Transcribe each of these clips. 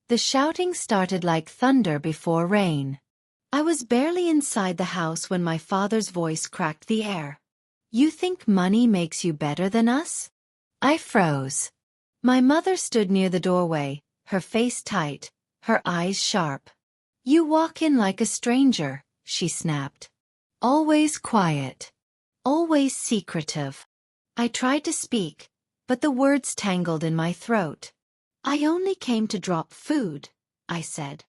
The shouting started like thunder before rain. I was barely inside the house when my father's voice cracked the air. "You think money makes you better than us?" I froze. My mother stood near the doorway, her face tight, her eyes sharp. "You walk in like a stranger," she snapped. "Always quiet. Always secretive." I tried to speak, but the words tangled in my throat. "I only came to drop food," I said.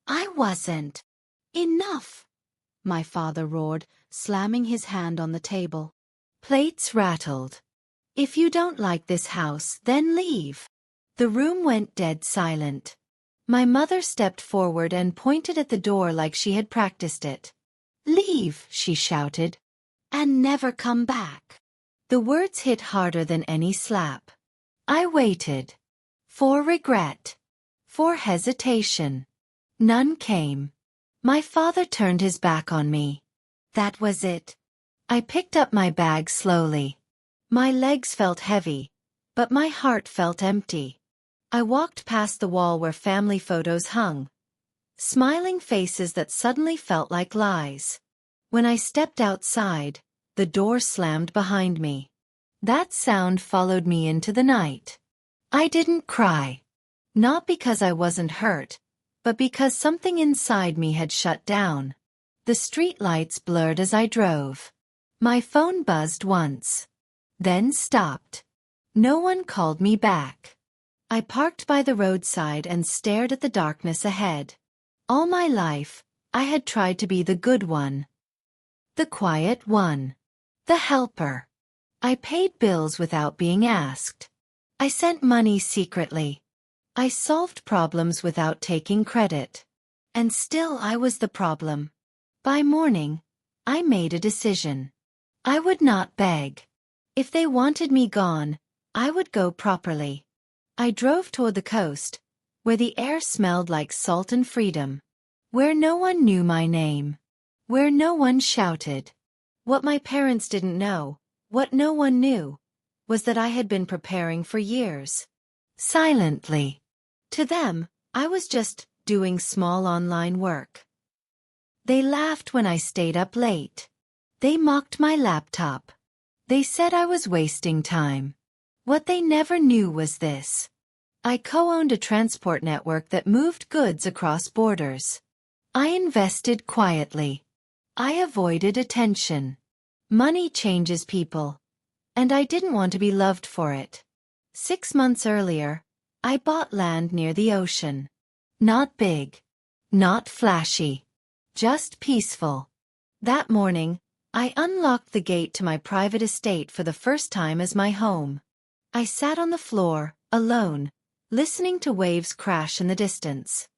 "I wasn't." "Enough!" my father roared, slamming his hand on the table. Plates rattled. "If you don't like this house, then leave." The room went dead silent. My mother stepped forward and pointed at the door like she had practiced it. "Leave," she shouted, "and never come back." The words hit harder than any slap. I waited. For regret. For hesitation. None came. My father turned his back on me. That was it. I picked up my bag slowly. My legs felt heavy, but my heart felt empty. I walked past the wall where family photos hung. Smiling faces that suddenly felt like lies. When I stepped outside, the door slammed behind me. That sound followed me into the night. I didn't cry. Not because I wasn't hurt, but because something inside me had shut down. The street lights blurred as I drove. My phone buzzed once. Then stopped. No one called me back. I parked by the roadside and stared at the darkness ahead. All my life, I had tried to be the good one. The quiet one. The helper. I paid bills without being asked. I sent money secretly. I solved problems without taking credit. And still I was the problem. By morning, I made a decision. I would not beg. If they wanted me gone, I would go properly. I drove toward the coast, where the air smelled like salt and freedom. Where no one knew my name. Where no one shouted. What my parents didn't know, what no one knew, was that I had been preparing for years. Silently. To them, I was just doing small online work. They laughed when I stayed up late. They mocked my laptop. They said I was wasting time. What they never knew was this. I co-owned a transport network that moved goods across borders. I invested quietly. I avoided attention. Money changes people. And I didn't want to be loved for it. 6 months earlier, I bought land near the ocean. Not big. Not flashy. Just peaceful. That morning, I unlocked the gate to my private estate for the first time as my home. I sat on the floor, alone, listening to waves crash in the distance.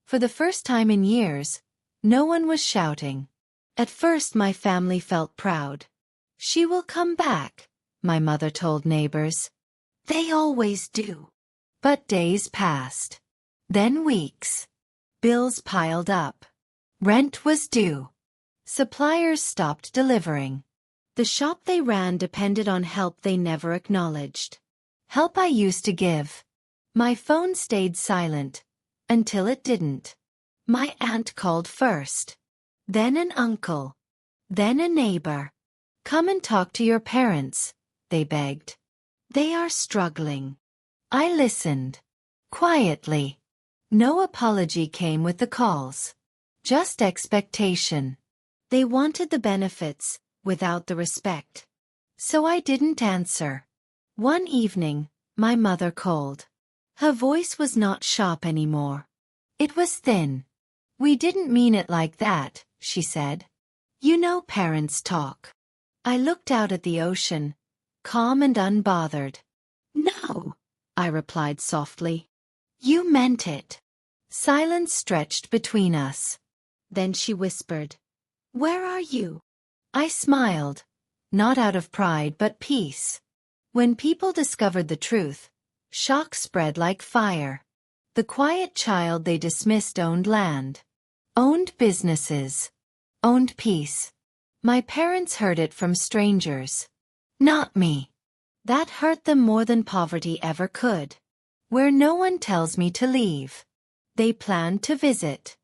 For the first time in years, no one was shouting. At first my family felt proud. "She will come back," my mother told neighbors. "They always do." But days passed. Then weeks. Bills piled up. Rent was due. Suppliers stopped delivering. The shop they ran depended on help they never acknowledged. Help I used to give. My phone stayed silent. Until it didn't. My aunt called first. Then an uncle. Then a neighbor. "Come and talk to your parents," they begged. "They are struggling." I listened. Quietly. No apology came with the calls. Just expectation. They wanted the benefits, without the respect. So I didn't answer. One evening, my mother called. Her voice was not sharp anymore. It was thin. "We didn't mean it like that," she said. "You know parents talk." I looked out at the ocean, calm and unbothered. "No," I replied softly. "You meant it." Silence stretched between us. Then she whispered, "Where are you?" I smiled, not out of pride but peace. When people discovered the truth, shock spread like fire. The quiet child they dismissed owned land, owned businesses, owned peace. My parents heard it from strangers. Not me. That hurt them more than poverty ever could. Where no one tells me to leave. They planned to visit.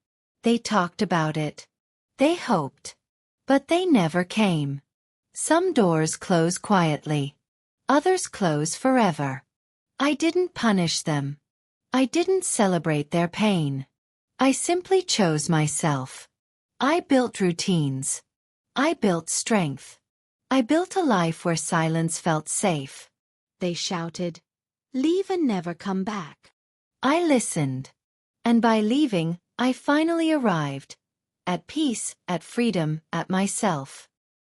They talked about it. They hoped. But they never came. Some doors close quietly. Others close forever. I didn't punish them. I didn't celebrate their pain. I simply chose myself. I built routines. I built strength. I built a life where silence felt safe. They shouted, "Leave and never come back." I listened. And by leaving, I finally arrived. At peace, at freedom, at myself.